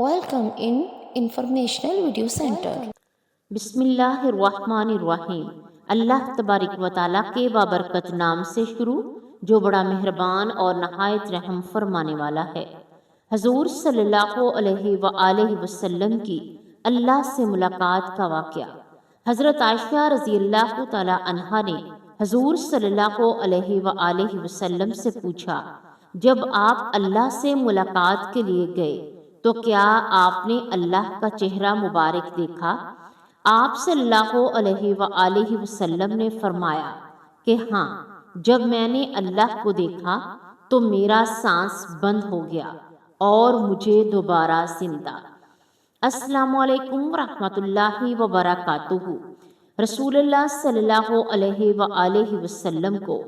Welcome in Informational Video Center. بسم اللہ الرحمن الرحیم۔ اللہ تبارک و تعالیٰ کے بابرکت نام سے شروع جو بڑا مہربان اور نہایت رحم فرمانے والا ہے۔ حضور صلی اللہ علیہ وآلہ وسلم کی اللہ سے ملاقات کا واقعہ۔ حضرت عائشہ رضی اللہ تعالیٰ عنہا نے حضور صلی اللہ علیہ وآلہ وسلم سے پوچھا، جب آپ اللہ سے ملاقات کے لیے گئے تو کیا آپ نے اللہ کا چہرہ مبارک دیکھا؟ آپ صلی اللہ علیہ وآلہ وسلم نے فرمایا کہ ہاں، جب میں نے اللہ کو دیکھا تو میرا سانس بند ہو گیا اور مجھے دوبارہ زندہ۔ السلام علیکم ورحمۃ اللہ وبرکاتہ۔ رسول اللہ صلی اللہ علیہ وآلہ وسلم کو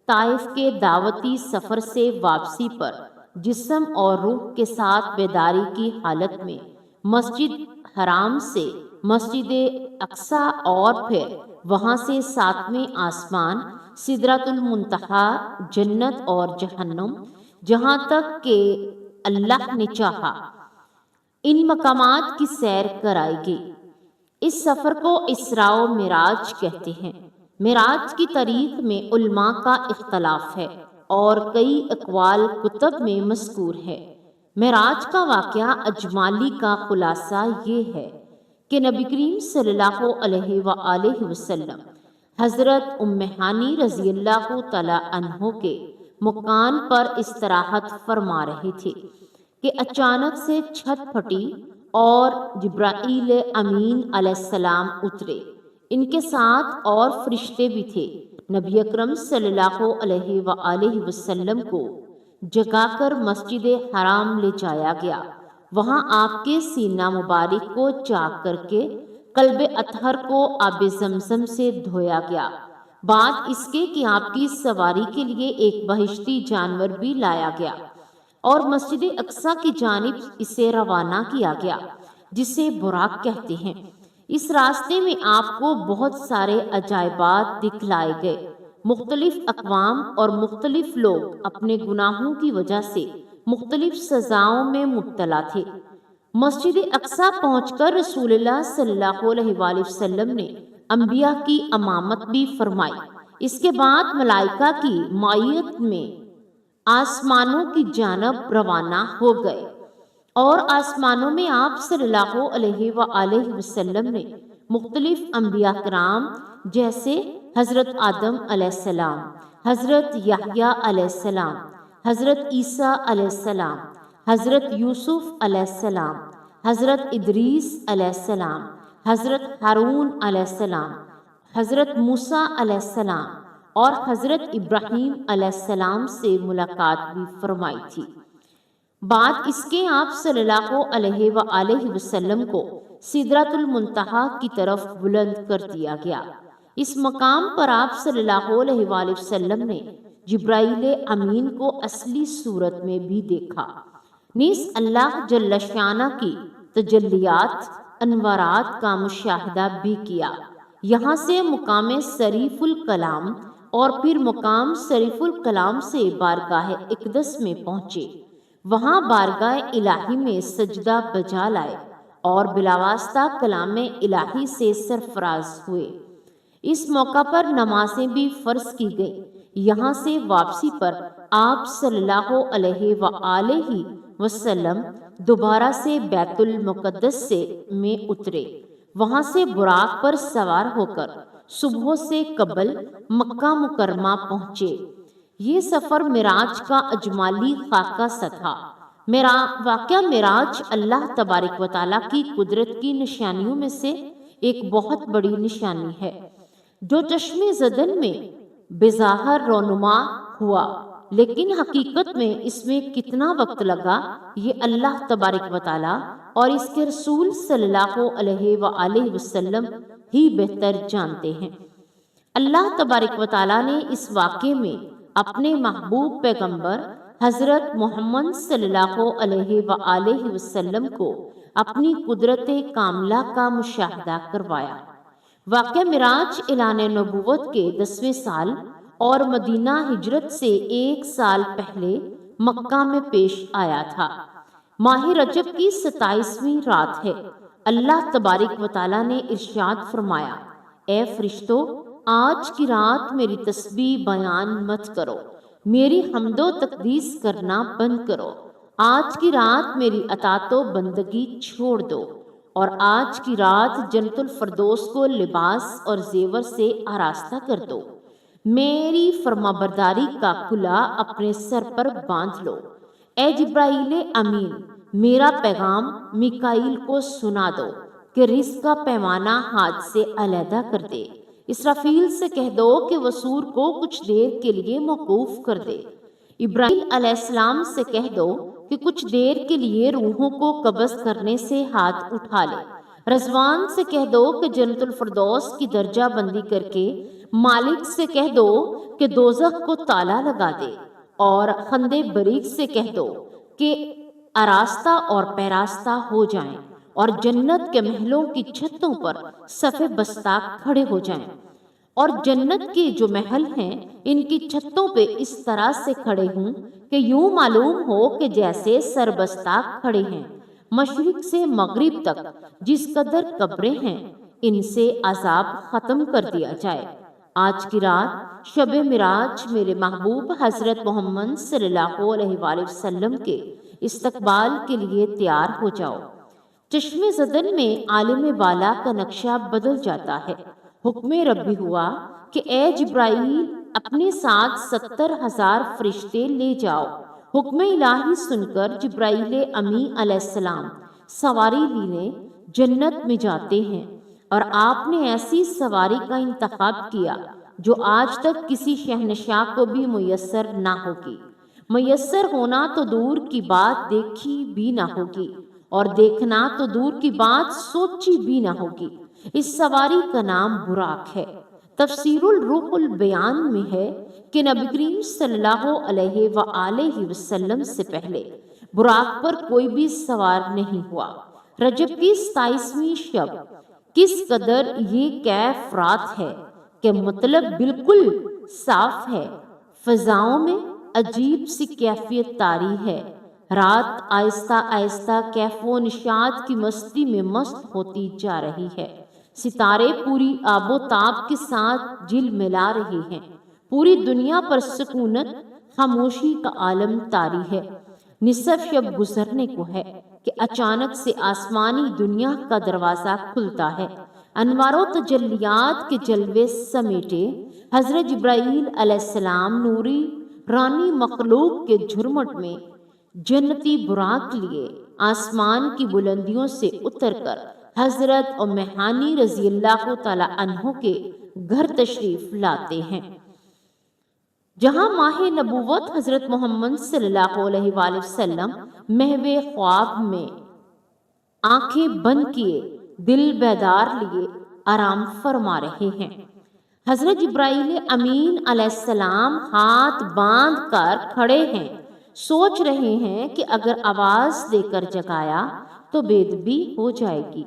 طائف کے دعوتی سفر سے واپسی پر جسم اور روح کے ساتھ بیداری کی حالت میں مسجد حرام سے مسجد اقصیٰ اور پھر وہاں سے ساتویں آسمان، سدرۃ المنتہا، جنت اور جہنم، جہاں تک کہ اللہ نے چاہا ان مقامات کی سیر کرائے گی۔ اس سفر کو اسراء و معراج کہتے ہیں۔ معراج کی تاریخ میں علماء کا اختلاف ہے اور کئی اقوال کتب میں مذکور ہے۔ معراج کا واقعہ اجمالی کا خلاصہ یہ ہے کہ نبی کریم صلی اللہ علیہ وآلہ وسلم حضرت ام ہانی رضی اللہ تعالی عنہ کے مکان پر استراحت فرما رہے تھے کہ اچانک سے چھت پھٹی اور جبرائیل امین علیہ السلام اترے۔ ان کے ساتھ اور فرشتے بھی تھے۔ نبی اکرم صلی اللہ علیہ وآلہ وسلم کو جگا کر مسجد حرام لے جایا گیا۔ وہاں آپ کے سینہ مبارک کو چاک کر کے قلب اطہر کو آب زمزم سے دھویا گیا۔ بعد اس کے کہ آپ کی سواری کے لیے ایک بہشتی جانور بھی لایا گیا اور مسجد اقصیٰ کی جانب اسے روانہ کیا گیا، جسے براق کہتے ہیں۔ اس راستے میں آپ کو بہت سارے عجائبات دکھلائے گئے۔ مختلف اقوام اور مختلف لوگ اپنے گناہوں کی وجہ سے مختلف سزاؤں میں مبتلا تھے۔ مسجد اقصیٰ پہنچ کر رسول اللہ صلی اللہ علیہ وآلہ وسلم نے انبیاء کی امامت بھی فرمائی۔ اس کے بعد ملائکہ کی معیت میں آسمانوں کی جانب روانہ ہو گئے اور آسمانوں میں آپ صلی اللہ علیہ وآلہ وسلم نے مختلف انبیاء کرام جیسے حضرت آدم علیہ السلام، حضرت یحییٰ علیہ السلام، حضرت عیسیٰ علیہ السلام، حضرت یوسف علیہ السلام، حضرت ادریس علیہ السلام، حضرت ہارون علیہ السلام، حضرت موسیٰ علیہ السلام اور حضرت ابراہیم علیہ السلام سے ملاقات بھی فرمائی تھی۔ بعد اس کے آپ صلی اللہ علیہ وآلہ وسلم کو سدرۃ المنتہا کی طرف بلند کر دیا گیا۔ اس مقام پر آپ صلی اللہ علیہ وآلہ وسلم نے جبرائیل امین کو اصلی صورت میں بھی دیکھا، نیز اللہ جل شانہ کی تجلیات، انوارات کا مشاہدہ بھی کیا۔ یہاں سے مقام شریف الکلام اور پھر مقام شریف الکلام سے بارگاہ اقدس میں پہنچے۔ وہاں بارگاہ الہی میں سجدہ بجا لائے اور بلاواسطہ کلام الہی سے سرفراز ہوئے۔ اس موقع پر نمازیں بھی فرض کی گئیں۔ یہاں سے واپسی پر آپ صلی اللہ علیہ وآلہ وسلم دوبارہ سے بیت المقدس میں اترے۔ وہاں سے براق پر سوار ہو کر صبح سے قبل مکہ مکرمہ پہنچے۔ یہ سفر معراج کا اجمالی خاکہ سا تھا۔ واقعہ معراج اللہ تبارک و تعالیٰ کی قدرت کی نشانیوں میں سے ایک بہت بڑی نشانی ہے، جو چشم زدن میں بظاہر رونما ہوا، لیکن حقیقت میں اس میں کتنا وقت لگا یہ اللہ تبارک و تعالیٰ اور اس کے رسول صلی اللہ علیہ وآلہ وسلم ہی بہتر جانتے ہیں۔ اللہ تبارک و تعالیٰ نے اس واقعے میں اپنے محبوب پیغمبر حضرت محمد صلی اللہ علیہ وآلہ وسلم کو اپنی قدرت کاملہ کا مشاہدہ کروایا۔ واقعہ معراج اعلان نبوت کے 10ویں سال اور مدینہ ہجرت سے 1 سال پہلے مکہ میں پیش آیا تھا۔ ماہ رجب کی 27ویں رات ہے۔ اللہ تبارک و تعالیٰ نے ارشاد فرمایا، اے فرشتو، آج کی رات میری تسبیح بیان مت کرو، میری حمد و تقدیس کرنا بند کرو۔ آج کی رات میری اطاعت و بندگی چھوڑ دو، اور آج کی رات جنت الفردوس کو لباس اور زیور سے آراستہ کر دو۔ میری فرما برداری کا کلا اپنے سر پر باندھ لو۔ اے جبرائیل امین، میرا پیغام میکائیل کو سنا دو کہ رزق کا پیمانہ ہاتھ سے علیحدہ کر دے۔ اسرافیل سے کہہ دو کہ وہ سور کو کچھ دیر کے لیے موقوف کر دے۔ ابراہیم علیہ السلام سے کہہ دو کہ کچھ دیر کے لیے روحوں کو قبض کرنے سے ہاتھ اٹھا لے۔ رضوان سے کہہ دو کہ جنت الفردوس کی درجہ بندی کر کے مالک سے کہہ دو کہ دوزخ کو تالا لگا دے، اور خندے بریق سے کہہ دو کہ آراستہ اور پیراستہ ہو جائیں، اور جنت کے محلوں کی چھتوں پر صف بستہ کھڑے ہو جائیں، اور جنت کے جو محل ہیں ان کی چھتوں پہ اس طرح سے کھڑے ہوں کہ یوں معلوم ہو کہ جیسے سربستہ کھڑے ہیں۔ مشرق سے مغرب تک جس قدر قبریں ہیں ان سے عذاب ختم کر دیا جائے۔ آج کی رات شب معراج میرے محبوب حضرت محمد صلی اللہ علیہ وآلہ وسلم کے استقبال کے لیے تیار ہو جاؤ۔ چشم زدن میں عالم بالا کا نقشہ بدل جاتا ہے۔ حکم ربی ہوا کہ اے جبرائیل، اپنے ساتھ 70,000 فرشتے لے جاؤ۔ حکم الہی سن کر جبرائیل امین علیہ السلام سواری لینے جنت میں جاتے ہیں، اور آپ نے ایسی سواری کا انتخاب کیا جو آج تک کسی شہنشاہ کو بھی میسر نہ ہوگی۔ میسر ہونا تو دور کی بات دیکھی بھی نہ ہوگی، اور دیکھنا تو دور کی بات سوچی بھی نہ ہوگی۔ اس سواری کا نام براق ہے۔ تفسیر الروح البیان میں ہے کہ نبی کریم صلی اللہ علیہ وآلہ وسلم سے پہلے براق پر کوئی بھی سوار نہیں ہوا۔ رجب کی 27ویں شب کس قدر یہ کیف رات ہے کہ مطلب بالکل صاف ہے، فضاؤں میں عجیب سی کیفیت طاری ہے۔ رات آہستہ آہستہ کیف و نشاط کی مستی میں مست ہوتی جا رہی ہے۔ ستارے پوری آب و تاب کے ساتھ جل ملا رہے ہیں۔ پوری دنیا پر سکونت، خاموشی کا عالم طاری ہے۔ نصف شب گزرنے کو ہے کہ اچانک سے آسمانی دنیا کا دروازہ کھلتا ہے۔ انوار و تجلیات کے جلوے سمیٹے حضرت جبرائیل علیہ السلام نوری رانی مخلوق کے جھرمٹ میں جنتی براق لیے آسمان کی بلندیوں سے اتر کر حضرت ام ہانی رضی اللہ تعالی عنہ کے گھر تشریف لاتے ہیں، جہاں ماہ نبوت حضرت محمد صلی اللہ علیہ وآلہ وسلم محو خواب میں آنکھیں بند کیے دل بیدار لیے آرام فرما رہے ہیں۔ حضرت جبرائیل امین علیہ السلام ہاتھ باندھ کر کھڑے ہیں، سوچ رہے ہیں کہ اگر آواز دے کر جگایا تو بےدبی ہو جائے گی،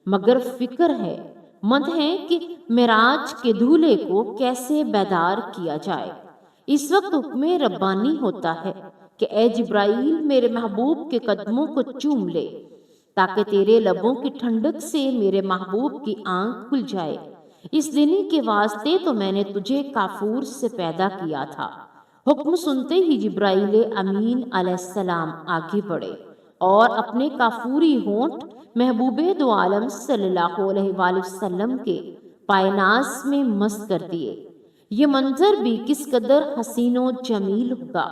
مگر فکر ہے مند ہے کہ معراج کے دولے کو کیسے بیدار کیا جائے۔ اس وقت حکم ربانی ہوتا ہے کہ اے جبرائیل، میرے محبوب کے قدموں کو چوم لے تاکہ تیرے لبوں کی ٹھنڈک سے میرے محبوب کی آنکھ کھل جائے۔ اس دن کے واسطے تو میں نے تجھے کافور سے پیدا کیا تھا۔ حکم سنتے ہی جبرائیل امین علیہ السلام آگے بڑھے اور اپنے کافوری ہونٹ محبوب دو عالم صلی اللہ علیہ وآلہ وسلم کے پائے ناز میں مست کر دیے۔ یہ منظر بھی کس قدر حسین و جمیل ہوگا۔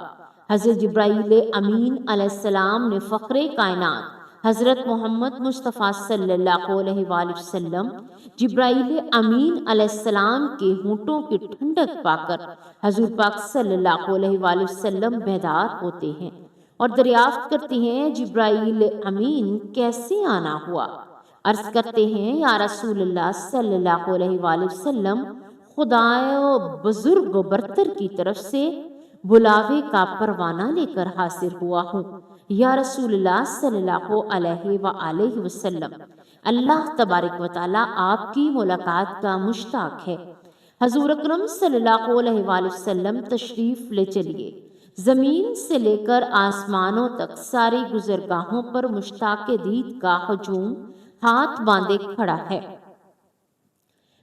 حضرت جبرائیل امین علیہ السلام نے فخر کائنات حضرت محمد مصطفیٰ صلی اللہ علیہ وآلہ وسلم جبرائیل امین علیہ السلام کے ہونٹوں کی ٹھنڈک پا کر حضور پاک صلی اللہ علیہ وآلہ وسلم بیدار ہوتے ہیں اور دریافت کرتے ہیں جبرائیل امین کیسے آنا ہوا۔ عرض کرتے ہیں یا رسول اللہ صلی اللہ علیہ وآلہ وسلم، خدائے و بزرگ و برتر کی طرف سے بلاوے کا پروانہ لے کر حاضر ہوا ہوں۔ یا رسول اللہ صلی اللہ علیہ وآلہ وسلم، اللہ تبارک و تعالیٰ آپ کی ملاقات کا مشتاق ہے۔ حضور اکرم صلی اللہ علیہ وآلہ وسلم تشریف لے چلیے۔ زمین سے لے کر آسمانوں تک ساری گزرگاہوں پر مشتاق دید کا ہجوم ہاتھ باندھے کھڑا ہے۔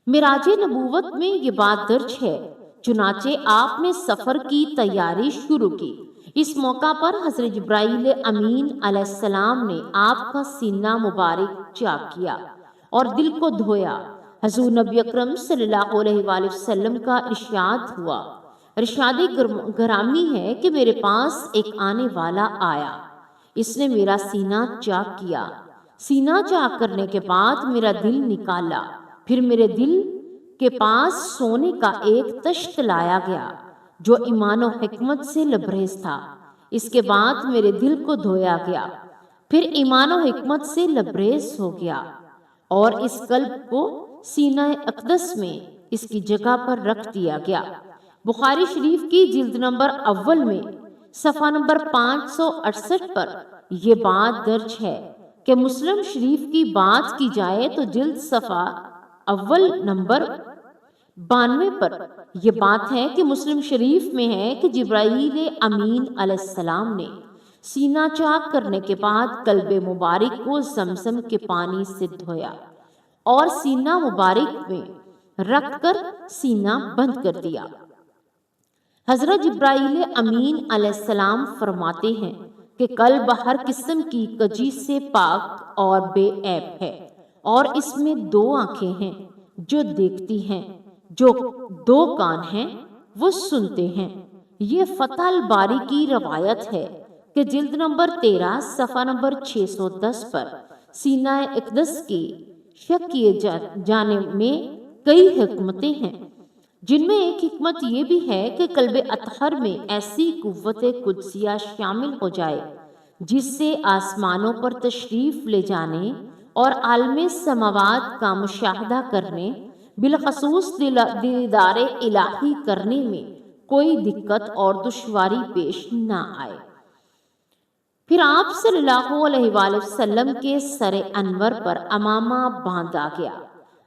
معراج نبوت میں یہ بات درج ہے، چنانچہ آپ نے سفر کی تیاری شروع کی۔ اس موقع پر حضرت جبرائیل امین علیہ السلام نے آپ کا سینہ مبارک چاک کیا اور دل کو دھویا۔ حضور نبی اکرم صلی اللہ علیہ وآلہ وسلم کا ارشاد ہوا، ارشاد گرامی ہے کہ میرے پاس ایک آنے والا آیا، اس نے میرا سینہ چاک کیا، سینہ چاک کرنے کے بعد میرا دل نکالا، پھر میرے دل کے پاس سونے کا ایک تشت لایا گیا جو ایمان و حکمت سے لبریز تھا۔ اس کے بعد میرے دل کو دھویا گیا، پھر ایمان و حکمت سے لبریز ہو گیا، اور اس قلب کو سینہ اقدس میں اس کی جگہ پر رکھ دیا گیا۔ بخاری شریف کی جلد نمبر اول میں صفحہ نمبر 568 پر یہ بات درج ہے کہ مسلم شریف کی بات کی جائے تو جلد صفحہ اول نمبر 92 پر یہ بات ہے کہ مسلم شریف میں ہے کہ جبرائیل امین علیہ السلام نے سینہ چاک کرنے کے بعد قلب مبارک کو زمزم کے پانی سے دھویا اور سینہ مبارک میں رکھ کر سینہ بند کر دیا۔ حضرت جبرائیل امین علیہ السلام فرماتے ہیں کہ قلب ہر قسم کی کجی سے پاک اور بے عیب ہے، اور اس میں 2 آنکھیں ہیں جو دیکھتی ہیں، جو 2 کان ہیں وہ سنتے ہیں۔ یہ فتح الباری کی روایت ہے کہ جلد نمبر 13 صفحہ نمبر 610 پر سینہ اقدس کی شک کیے جانے میں کئی حکمتیں ہیں، جن میں ایک حکمت یہ بھی ہے کہ قلب اطہر میں ایسی قوت قدسیہ شامل ہو جائے جس سے آسمانوں پر تشریف لے جانے اور عالم سماوات کا مشاہدہ کرنے، بالخصوص دیدار الہی کرنے میں کوئی دقت اور دشواری پیش نہ آئے۔ پھر آپ صلی اللہ علیہ وآلہ وسلم کے سر انور پر امامہ باندھا گیا۔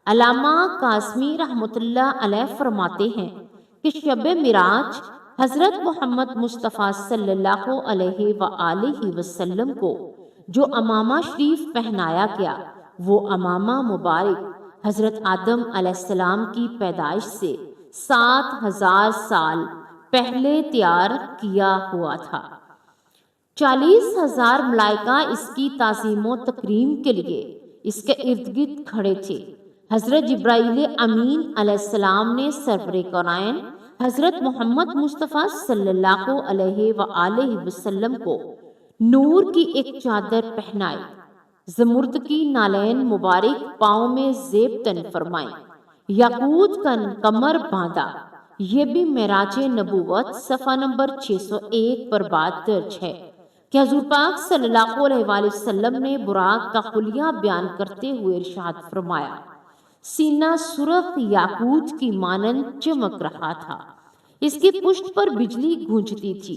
علامہ قاسمی رحمۃ اللہ علیہ فرماتے ہیں کہ شب معراج حضرت محمد مصطفیٰ صلی اللہ علیہ وآلہ وسلم کو جو امامہ شریف پہنایا گیا، وہ امامہ مبارک حضرت آدم علیہ السلام کی پیدائش سے 7000 سال پہلے تیار کیا ہوا تھا۔ 40,000 ملائکہ اس کی تعظیم و تکریم کے لیے اس کے ارد گرد کھڑے تھے۔ حضرت جبرائیل امین علیہ السلام نے سرور کونین حضرت محمد مصطفیٰ صلی اللہ علیہ وآلہ وسلم کو نور کی ایک چادر پہنائی، زمرد کی نالین مبارک پاؤں میں زیب تن فرمائیں، یاقوت کا کمر باندھا۔ یہ بھی معراج نبوت صفحہ نمبر 601 پر بات درج ہے کہ حضور پاک صلی اللہ علیہ وآلہ وسلم نے براق کا خلیہ بیان کرتے ہوئے ارشاد فرمایا، سینہ سرخ یاقوت کی مانند چمک رہا تھا، اس کی پشت پر بجلی گونجتی تھی،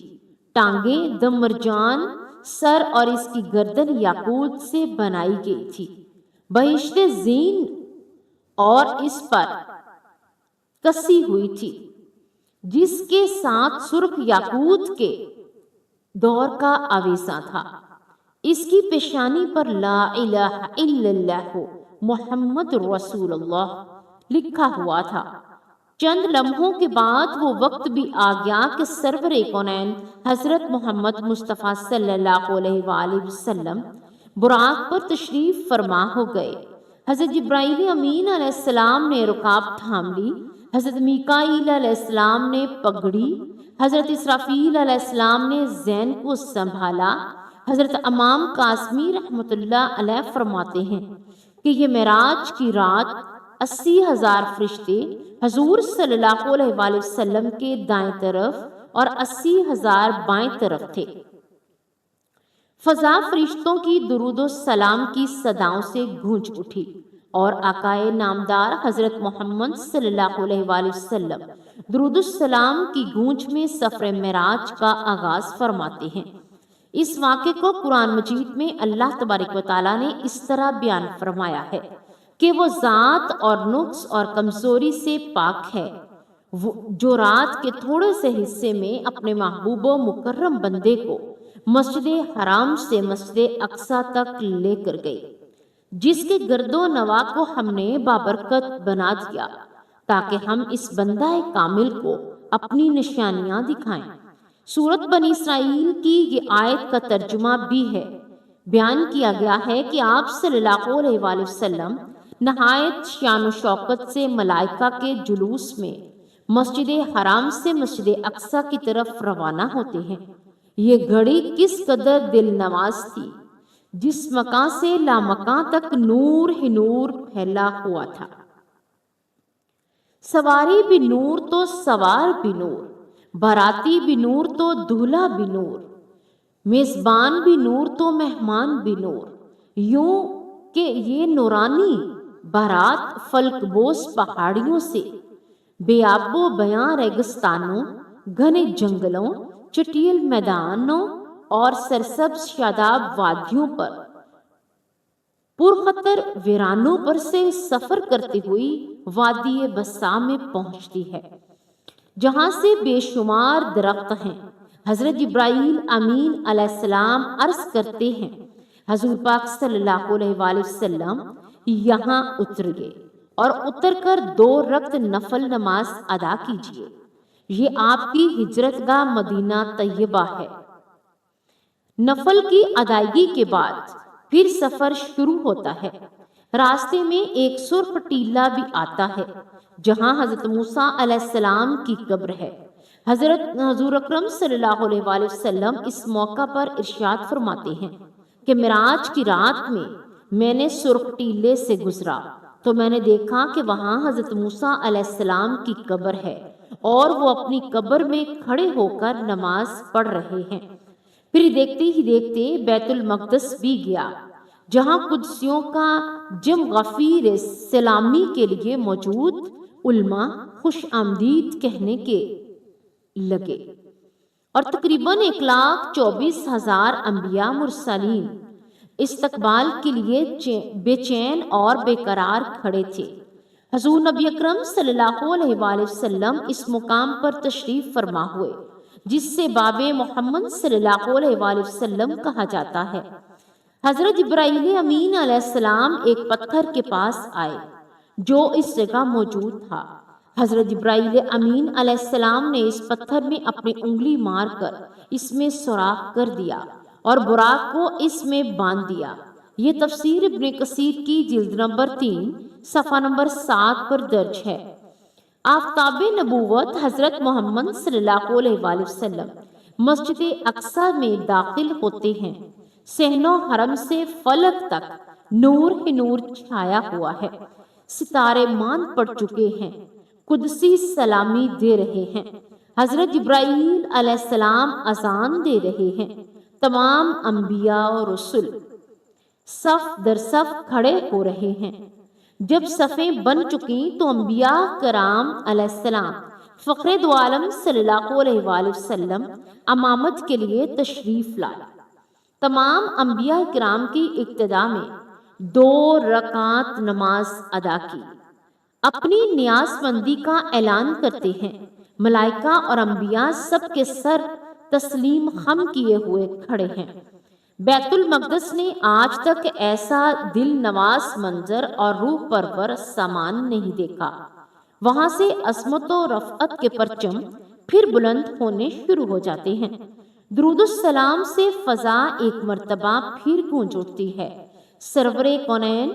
ٹانگیں دم مرجان، سر اور اس کی گردن یاقوت سے بنائی گئی تھی، بہشت زین اور اس پر کسی ہوئی تھی، جس کے ساتھ سرخ یاقوت کے دور کا آویزہ تھا۔ اس کی پیشانی پر لا الہ الا اللہ محمد رسول اللہ لکھا ہوا تھا۔ چند لمحوں کے بعد وہ وقت بھی آ گیا کہ سرور کونین حضرت محمد مصطفیٰ صلی اللہ علیہ وآلہ وسلم براق پر تشریف فرما ہو گئے۔ حضرت جبرائیل امین علیہ السلام نے رکاب تھام لی، حضرت میکائیل علیہ السلام نے پگڑی، حضرت اسرافیل علیہ السلام نے زین کو سنبھالا۔ حضرت امام قاسمی رحمۃ اللہ علیہ فرماتے ہیں کہ یہ معراج کی رات 80,000 فرشتے حضور صلی اللہ علیہ وآلہ وسلم کے دائیں طرف اور 80,000 بائیں طرف تھے۔ فضا فرشتوں کی درود و سلام کی صداؤں سے گونج اٹھی اور آقائے نامدار حضرت محمد صلی اللہ علیہ وآلہ وسلم درود السلام کی گونج میں سفر معراج کا آغاز فرماتے ہیں۔ اس واقعے کو قرآن مجید میں اللہ تبارک و تعالیٰ نے اس طرح بیان فرمایا ہے کہ وہ ذات اور نقص اور کمزوری سے پاک ہے، جو رات کے تھوڑے سے حصے میں اپنے محبوب و مکرم بندے کو مسجد حرام سے مسجد اقصی تک لے کر گئی، جس کے گرد و نواح کو ہم نے بابرکت بنا دیا تاکہ ہم اس بندہ کامل کو اپنی نشانیاں دکھائیں۔ سورت بنی اسرائیل کی یہ آیت کا ترجمہ بھی ہے۔ بیان کیا گیا ہے کہ آپ صلی اللہ علیہ وآلہ وسلم نہایت شان و شوکت سے ملائکہ کے جلوس میں مسجد حرام سے مسجد اقصی کی طرف روانہ ہوتے ہیں۔ یہ گھڑی کس قدر دل نواز تھی، جس مکان سے لامکان تک نور ہی نور پھیلا ہوا تھا۔ سواری بھی نور تو سوار بھی نور، باراتی بھی نور تو دولہا بھی نور، میزبان بھی نور تو مہمان بھی نور، یوں کہ یہ نورانی بارات فلک بوس پہاڑیوں سے بے آب و بیاں ریگستانوں، گھنے جنگلوں، چٹیل میدانوں اور سرسبز شاداب وادیوں پر پرخطر ویرانوں پر سے سفر کرتے ہوئی وادی بسا میں پہنچتی ہے، جہاں سے بے شمار درخت ہیں۔ حضرت جبرائیل امین علیہ السلام عرض کرتے ہیں، حضور پاک صلی اللہ علیہ وآلہ وسلم یہاں اتریے اور اتر کر 2 رکعت نفل نماز ادا کیجیے۔ یہ آپ کی ہجرت گاہ مدینہ طیبہ ہے۔ نفل کی ادائیگی کے بعد پھر سفر شروع ہوتا ہے۔ راستے میں ایک سرخ ٹیلہ بھی آتا ہے جہاں حضرت موسیٰ علیہ السلام کی قبر ہے۔ حضور اکرم صلی اللہ علیہ وآلہ وسلم اس موقع پر ارشاد فرماتے ہیں کہ معراج کی رات میں نے سرخ ٹیلے سے گزرا تو میں نے دیکھا کہ وہاں حضرت موسیٰ علیہ السلام کی قبر ہے اور وہ اپنی قبر میں کھڑے ہو کر نماز پڑھ رہے ہیں۔ پھر دیکھتے ہی دیکھتے بیت المقدس بھی گیا، جہاں قدسیوں کا جم غفیر سلامی کے لیے موجود علماء خوش آمدید کہنے کے لگے اور تقریباً 1,24,000 انبیاء مرسلین استقبال کے لیے بے چین اور بے قرار کھڑے تھے۔ حضور نبی اکرم صلی اللہ علیہ وآلہ وسلم اس مقام پر تشریف فرما ہوئے جس سے باب محمد صلی اللہ علیہ وآلہ وسلم کہا جاتا ہے۔ حضرت جبرائیل امین علیہ السلام ایک پتھر کے پاس آئے جو اس جگہ موجود تھا۔ حضرت جبرائیل امین علیہ السلام نے اس پتھر میں اپنی انگلی مار کر اس میں سوراخ کر دیا اور براق کو اس میں باندھ دیا۔ یہ تفسیر ابن کثیر کی جلد نمبر 3 صفحہ نمبر 7 پر درج ہے۔ آفتاب نبوت حضرت محمد صلی اللہ علیہ وآلہ وسلم مسجد اقصی میں داخل ہوتے ہیں۔ صحن و حرم سے فلک تک نور ہی نور چھایا ہوا ہے، ستارے مان پڑ چکے ہیں، قدسی سلامی دے رہے ہیں، حضرت جبرائیل علیہ السلام اذان دے رہے ہیں، تمام انبیاء اور رسل صف در صف کھڑے ہو رہے ہیں۔ جب صفیں بن چکیں تو انبیاء کرام علیہ السلام فخر دو عالم صلی اللہ علیہ وآلہ وسلم امامت کے لیے تشریف لائے۔ تمام انبیاء کرام کی ابتدا میں 2 رکعت نماز ادا کی، اپنی نیاز مندی کا اعلان کرتے ہیں۔ ملائکہ اور انبیاء سب کے سر تسلیم خم کیے ہوئے کھڑے ہیں۔ بیت المقدس نے آج تک ایسا دل نواز منظر اور روح پرور سامان نہیں دیکھا۔ وہاں سے عظمت و رفعت کے پرچم پھر بلند ہونے شروع ہو جاتے ہیں۔ درود السلام سے فضا ایک مرتبہ پھر گونج اٹھتی ہے۔ سرور کونین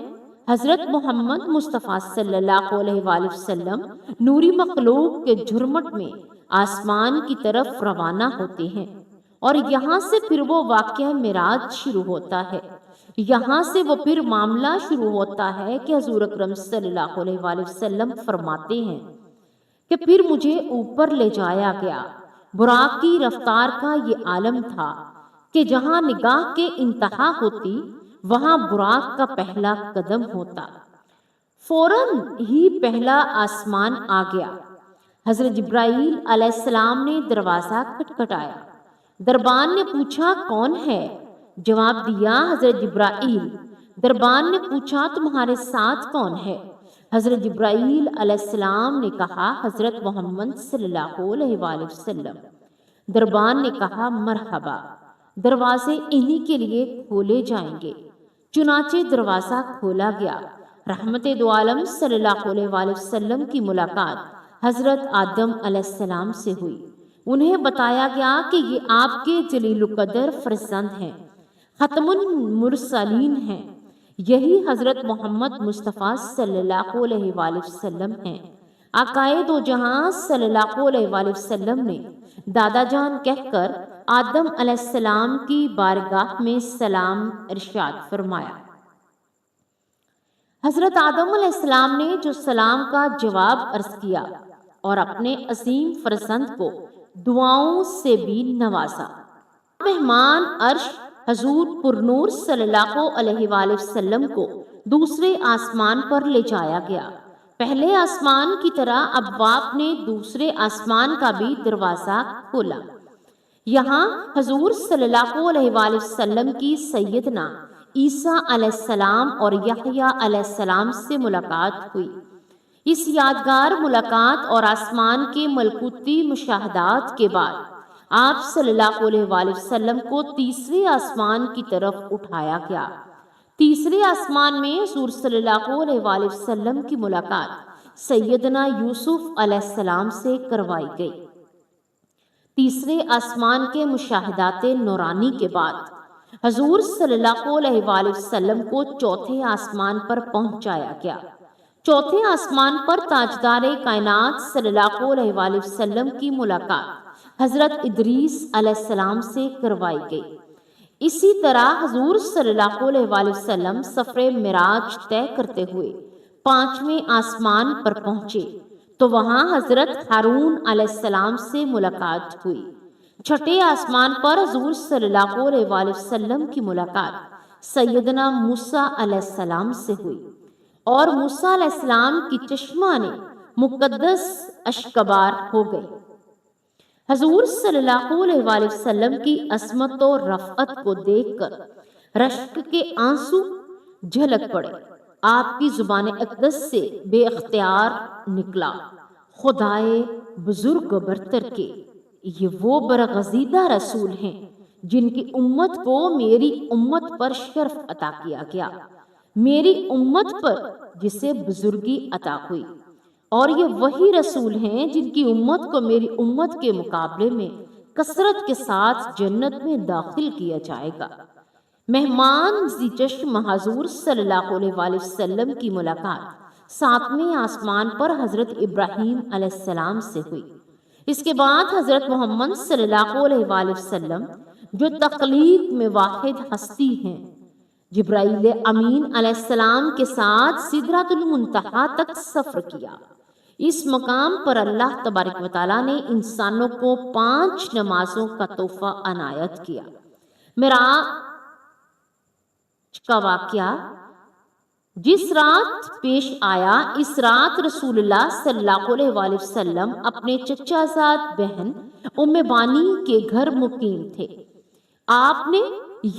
حضرت محمد مصطفیٰ صلی اللہ علیہ وآلہ وسلم نوری مخلوق کے جھرمٹ میں آسمان کی طرف روانہ ہوتے ہیں اور یہاں سے پھر وہ واقعہ معراج شروع ہوتا ہے۔ یہاں سے وہ پھر معاملہ شروع ہوتا ہے کہ حضور اکرم صلی اللہ علیہ وآلہ وسلم فرماتے ہیں کہ پھر مجھے اوپر لے جایا گیا۔ براق کی رفتار کا یہ عالم تھا کہ جہاں نگاہ کے انتہا ہوتی وہاں براق کا پہلا قدم ہوتا۔ فوراً ہی پہلا آسمان آ گیا۔ حضرت جبرائیل علیہ السلام نے دروازہ کھٹکھٹایا۔ دربان نے پوچھا کون ہے؟ جواب دیا حضرت جبرائیل۔ دربان نے پوچھا تمہارے ساتھ کون ہے؟ حضرت جبرائیل علیہ السلام نے کہا حضرت محمد صلی اللہ علیہ وآلہ وسلم۔ دربان نے کہا مرحبا، دروازے انہی کے لیے کھولے جائیں گے۔ چنانچہ دروازہ کھولا گیا۔ رحمت دو عالم صلی اللہ علیہ وآلہ وسلم کی ملاقات حضرت آدم علیہ السلام سے ہوئی۔ انہیں بتایا گیا کہ یہ آپ کے جلیل القدر فرزند ہیں، ختم المرسلین ہیں، یہی حضرت محمد مصطفیٰ صلی اللہ علیہ وآلہ وسلم ہیں۔ آقائے دو جہاں صلی اللہ علیہ وآلہ وسلم نے دادا جان کہہ کر آدم علیہ السلام کی بارگاہ میں سلام ارشاد فرمایا۔ حضرت آدم علیہ السلام نے جو سلام کا جواب عرض کیا اور اپنے عظیم فرزند کو دعاؤں سے بھی نوازا۔ مہمان عرش حضور پرنور صلی اللہ علیہ وآلہ وسلم کو دوسرے آسمان پر لے جایا گیا۔ پہلے آسمان کی طرح ابواب نے دوسرے آسمان کا بھی دروازہ کھولا۔ یہاں حضور صلی اللہ علیہ وآلہ وسلم کی سیدنا عیسیٰ علیہ السلام اور یحییٰ علیہ السلام سے ملاقات ہوئی۔ اس یادگار ملاقات اور آسمان کے ملکوتی مشاہدات کے بعد آپ صلی اللہ علیہ وآلہ وسلم کو تیسرے آسمان کی طرف اٹھایا گیا۔ تیسرے آسمان میں حضور صلی اللہ علیہ وآلہ وسلم کی ملاقات سیدنا یوسف علیہ السلام سے کروائی گئی۔ تیسرے آسمان کے مشاہدات نورانی کے بعد حضور صلی اللہ علیہ وآلہ وسلم کو چوتھے آسمان پر پہنچایا گیا۔ چوتھے آسمان پر تاجدار کائنات صلی اللہ علیہ وآلہ وسلم کی ملاقات حضرت ادریس علیہ السلام سے کروائی گئی۔ اسی طرح حضور صلی اللہ علیہ وآلہ وسلم سفر معراج طے کرتے ہوئے پانچویں آسمان پر پہنچے تو وہاں حضرت ہارون علیہ السلام سے ملاقات ہوئی۔ چھٹے آسمان پر حضور صلی اللہ علیہ وآلہ وسلم کی ملاقات سیدنا موسیٰ علیہ السلام سے ہوئی اور موسیٰ علیہ السلام کی چشمہ نے مقدس اشکبار ہو گئی۔ حضور صلی اللہ علیہ وآلہ وسلم کی عظمت و رفعت کو دیکھ کر رشک کے آنسو جھلک پڑے۔ آپ کی زبان اقدس سے بے اختیار نکلا، خدائے بزرگ و برتر کے یہ وہ برگزیدہ رسول ہیں جن کی امت کو میری امت پر شرف عطا کیا گیا، میری امت پر جسے بزرگی عطا ہوئی، اور یہ وہی رسول ہیں جن کی امت کو میری امت کے مقابلے میں کثرت کے ساتھ جنت میں داخل کیا جائے گا۔ مہمان ذی چشم حضور صلی اللہ علیہ وآلہ وسلم کی ملاقات ساتویں آسمان پر حضرت ابراہیم علیہ السلام سے ہوئی۔ اس کے بعد حضرت محمد صلی اللہ علیہ وآلہ وسلم جو تخلیق میں واحد ہستی ہیں، جبرائیل امین علیہ السلام کے ساتھ سدرۃ المنتہا تک سفر کیا۔ اس مقام پر اللہ تبارک و تعالیٰ نے انسانوں کو 5 نمازوں کا تحفہ عنایت کیا۔ معراج کا واقعہ جس رات پیش آیا، اس رات رسول اللہ صلی اللہ علیہ وآلہ وسلم اپنے چچا زاد بہن ام بانی کے گھر مقیم تھے۔ آپ نے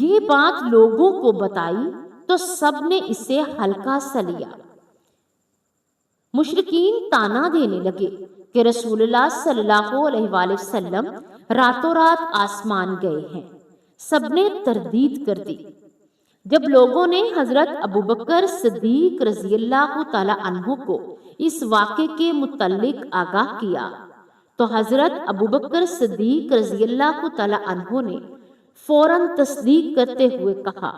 یہ بات لوگوں کو بتائی تو سب نے اسے ہلکا سا لیا۔ مشرکین تانا دینے لگے کہ رسول اللہ صلی اللہ علیہ وآلہ وسلم راتوں رات آسمان گئے ہیں۔ سب نے تردید کر دی۔ جب لوگوں نے حضرت ابوبکر صدیق رضی اللہ تعالی عنہ کو اس واقعے کے متعلق آگاہ کیا تو حضرت ابوبکر صدیق رضی اللہ تعالی عنہ نے فوراً تصدیق کرتے ہوئے کہا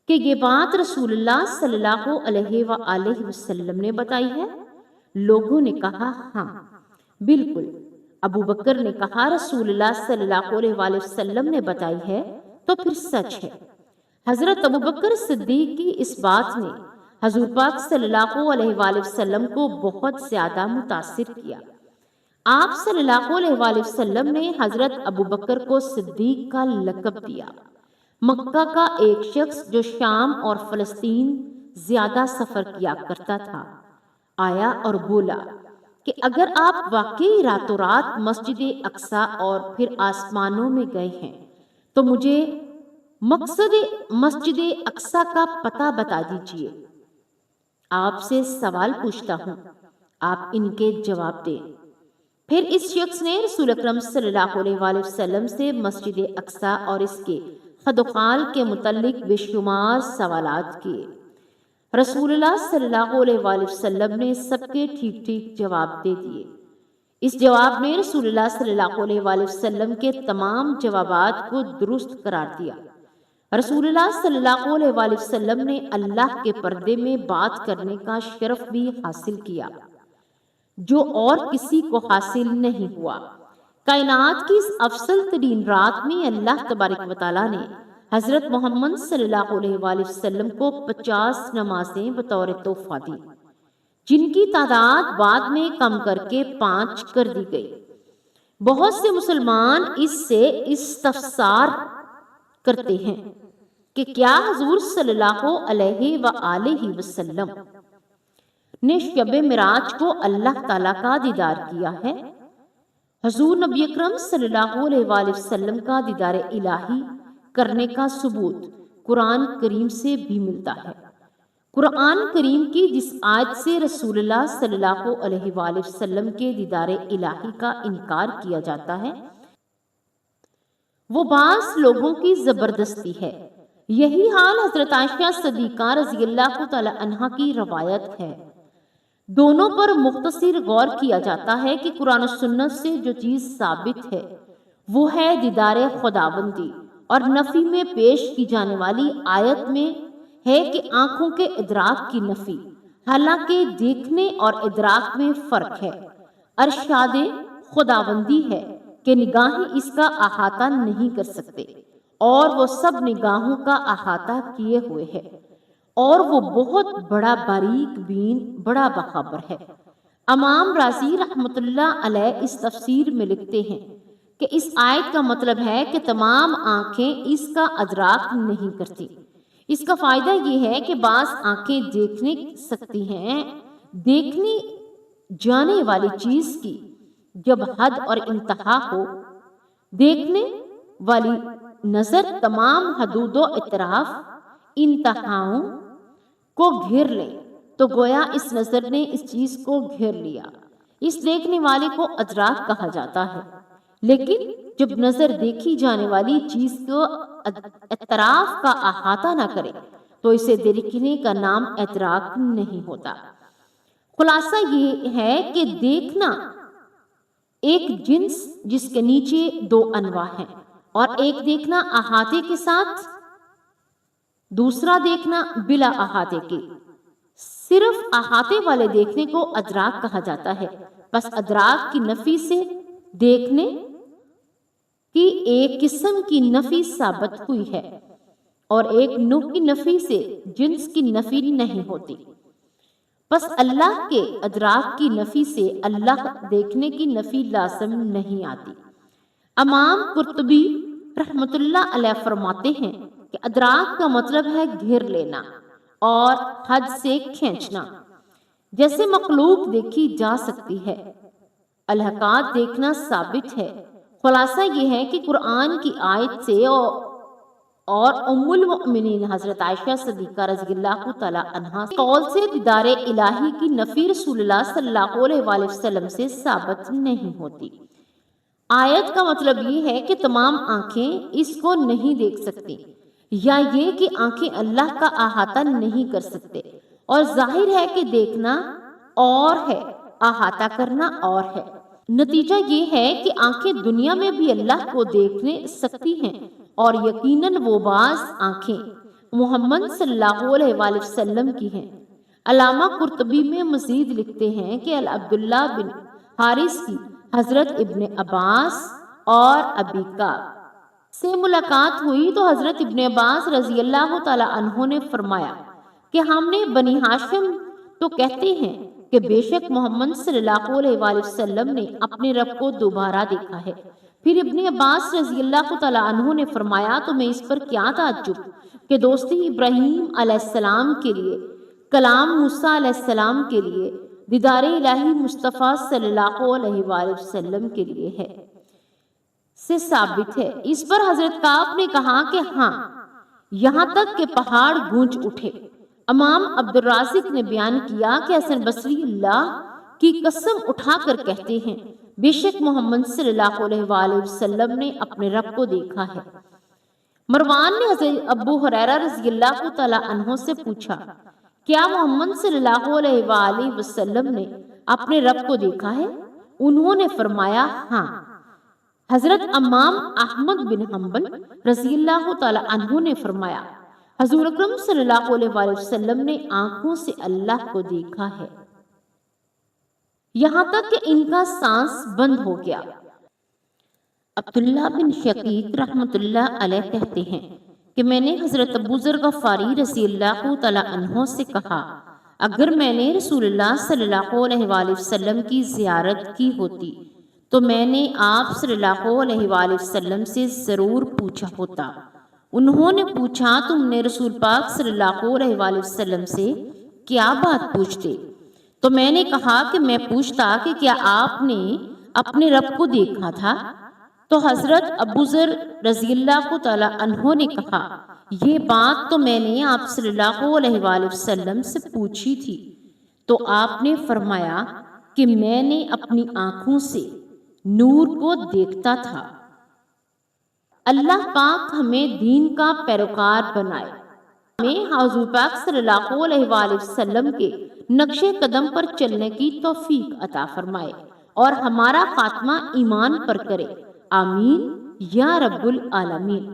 کہ یہ بات رسول اللہ صلی اللہ علیہ وآلہ وسلم نے بتائی ہے؟ لوگوں نے کہا ہاں بالکل۔ ابوبکر نے کہا رسول اللہ صلی اللہ علیہ وآلہ وسلم نے بتائی ہے تو پھر سچ ہے۔ حضرت ابوبکر صدیق کی اس بات نے حضور پاک صلی اللہ علیہ وآلہ وسلم کو بہت زیادہ متاثر کیا۔ آپ صلی اللہ علیہ وآلہ وسلم نے حضرت ابوبکر کو صدیق کا لقب دیا۔ مکہ کا ایک شخص جو شام اور فلسطین زیادہ سفر کیا کرتا تھا آیا اور بولا کہ اگر آپ واقعی راتوں رات مسجد اقصی اور پھر آسمانوں میں گئے ہیں تو مجھے مقصد مسجد اقصی کا پتہ بتا دیجئے۔ آپ سے سوال پوچھتا ہوں، آپ ان کے جواب دیں۔ پھر اس شخص نے رسول اکرم صلی اللہ علیہ وآلہ وسلم سے مسجد اقصی اور اس کے خد و خال کے متعلق بے شمار سوالات کیے۔ رسول اللہ صلی اللہ علیہ وآلہ وسلم نے سب کے ٹھیک ٹھیک جواب دے دیے۔ اس جواب نے رسول اللہ صلی اللہ علیہ وآلہ وسلم کے تمام جوابات کو درست قرار دیا۔ رسول اللہ صلی اللہ علیہ وآلہ وسلم نے اللہ کے پردے میں بات کرنے کا شرف بھی حاصل کیا جو اور کسی کو حاصل نہیں ہوا۔ کائنات کی اس افضل ترین رات میں اللہ تبارک و تعالیٰ نے حضرت محمد صلی اللہ علیہ وآلہ وسلم کو 50 نمازیں بطور تحفہ دی، جن کی تعداد بعد میں کم کر کے 5 کر دی گئی۔ بہت سے مسلمان اس سے استفسار کرتے ہیں کہ کیا حضور صلی اللہ علیہ وآلہ وسلم نے شب معراج کو اللہ تعالیٰ کا دیدار کیا ہے؟ حضور نبی اکرم صلی اللہ علیہ وآلہ وسلم کا دیدار الہی کرنے کا ثبوت قرآن کریم سے بھی ملتا ہے۔ قرآن کریم کی جس آیت سے رسول اللہ صلی اللہ علیہ وآلہ وسلم کے دیدار الہی کا انکار کیا جاتا ہے وہ بعض لوگوں کی زبردستی ہے۔ یہی حال حضرت عائشہ صدیقہ رضی اللہ تعالی عنہا کی روایت ہے۔ دونوں پر مختصر غور کیا جاتا ہے کہ قرآن و سنت سے جو چیز ثابت ہے وہ ہے دیدار خداوندی، اور نفی میں پیش کی جانے والی آیت میں ہے کہ آنکھوں کے ادراک کی نفی، حالانکہ دیکھنے اور ادراک میں فرق ہے۔ ارشاد خداوندی ہے کہ نگاہیں اس کا احاطہ نہیں کر سکتے، اور وہ سب نگاہوں کا احاطہ کیے ہوئے ہے، اور وہ بہت بڑا باریک بین بڑا باخبر ہے۔ امام رازی رحمۃ اللہ علیہ اس تفسیر میں لکھتے ہیں کہ اس آیت کا مطلب ہے کہ تمام آنکھیں اس کا ادراک نہیں کرتی۔ اس کا فائدہ یہ ہے کہ بعض آنکھیں دیکھنے سکتی ہیں، دیکھنے جانے والی چیز کی جب حد اور انتہا ہو، دیکھنے والی نظر تمام حدود و اطراف انتہاؤں کو گھیر لے تو گویا اس نظر نے اس چیز کو گھیر لیا۔ اس دیکھنے والے کو ادراک کہا جاتا ہے، لیکن جب نظر دیکھی جانے والی چیز کو اطراف کا احاطہ نہ کرے تو اسے دیکھنے کا نام ادراک نہیں ہوتا۔ خلاصہ یہ ہے کہ دیکھنا ایک جنس جس کے نیچے 2 انواع ہیں، اور ایک دیکھنا احاطے کے ساتھ، دوسرا دیکھنا بلا احاطے کے۔ صرف احاطے والے دیکھنے کو ادراک کہا جاتا ہے۔ بس ادراک کی نفی سے دیکھنے کی ایک قسم کی نفی ثابت ہوئی ہے، اور ایک نوع کی نفی سے جنس کی نفی نہیں ہوتی۔ بس اللہ کے ادراک کی نفی سے اللہ دیکھنے کی نفی لازم نہیں آتی۔ امام قرطبی رحمۃ اللہ علیہ فرماتے ہیں کہ ادراک کا مطلب ہے گھیر لینا اور حد سے کھینچنا، جیسے مخلوق دیکھی جا سکتی ہے۔ الحقات دیکھنا ثابت ہے۔ خلاصہ یہ ہے کہ قرآن کی آیت سے اور ام المؤمنین حضرت عائشہ صدیقہ رضی اللہ تعالی عنہا قول سے دیدار الہی کی نفی رسول اللہ صلی اللہ علیہ وآلہ وسلم سے ثابت نہیں ہوتی۔ آیت کا مطلب یہ ہے کہ تمام آنکھیں اس کو نہیں دیکھ سکتی، یا یہ کہ آنکھیں اللہ کا احاطہ نہیں کر سکتے، اور ظاہر ہے کہ دیکھنا اور ہے، احاطہ کرنا اور ہے۔ نتیجہ یہ ہے کہ آنکھیں دنیا میں بھی اللہ کو دیکھنے سکتی ہیں، اور یقیناً وہ بعض آنکھیں محمد صلی اللہ علیہ وآلہ وسلم کی ہیں۔ علامہ قرطبی میں مزید لکھتے ہیں کہ عبداللہ بن حارث کی حضرت ابن عباس اور ابی کعب سے ملاقات ہوئی تو حضرت ابن عباس رضی اللہ تعالی عنہ نے فرمایا کہ ہم نے بنی ہاشم تو کہتے ہیں کہ بے شک محمد صلی اللہ علیہ وآلہ وسلم نے اپنے رب کو دوبارہ دیکھا ہے۔ پھر ابن عباس رضی اللہ تعالی عنہ نے فرمایا تو میں اس پر کیا تعجب کہ دوستی ابراہیم علیہ السلام کے لیے، کلام موسیٰ علیہ السلام کے لیے، دیدار الہی مصطفیٰ صلی اللہ علیہ وآلہ وسلم کے لیے ہے سے ثابت ہے۔ اس پر حضرت کعب نے کہا کہ ہاں، یہاں تک کہ پہاڑ گونج اٹھے۔ امام عبد الرازق نے بیان کیا کہ حسن بصری اللہ کی قسم اٹھا کر کہتے ہیں بے شک محمد صلی اللہ علیہ وآلہ وسلم نے اپنے رب کو دیکھا ہے۔ مروان نے حضرت ابو ہریرہ رضی اللہ تعالی عنہ سے پوچھا کیا محمد صلی اللہ علیہ وآلہ وسلم نے اپنے رب کو دیکھا ہے؟ انہوں نے فرمایا ہاں۔ حضرت امام احمد بن حنبل رضی اللہ تعالی عنہ نے فرمایا حضور اکرم صلی اللہ علیہ وآلہ وسلم نے آنکھوں سے اللہ کو دیکھا ہے، یہاں تک کہ ان کا سانس بند ہو گیا۔ عبداللہ بن شقیق رحمۃ اللہ علیہ کہتے ہیں کہ میں نے حضرت ابو ذر غفاری رضی اللہ تعالی عنہ سے کہا اگر میں نے رسول اللہ صلی اللہ علیہ وآلہ وسلم کی زیارت کی ہوتی تو میں نے آپ صلی اللہ علیہ وآلہ وسلم سے ضرور پوچھا ہوتا۔ انہوں نے پوچھا تم نے رسول پاک صلی اللہ علیہ وآلہ وسلم سے کیا بات پوچھتے؟ تو میں نے کہا کہ میں پوچھتا کہ کیا آپ نے اپنے رب کو دیکھا تھا؟ تو حضرت ابو ذر رضی اللہ تعالی عنہ نے کہا یہ بات تو میں نے آپ صلی اللہ علیہ وآلہ وسلم سے پوچھی تھی، تو آپ نے فرمایا کہ میں نے اپنی آنکھوں سے نور کو دیکھتا تھا۔ اللہ پاک ہمیں دین کا پیروکار بنائے، ہمیں حضور پاک صلی اللہ علیہ وآلہ وسلم کے نقش قدم پر چلنے کی توفیق عطا فرمائے اور ہمارا خاتمہ ایمان پر کرے، آمین یا رب العالمین۔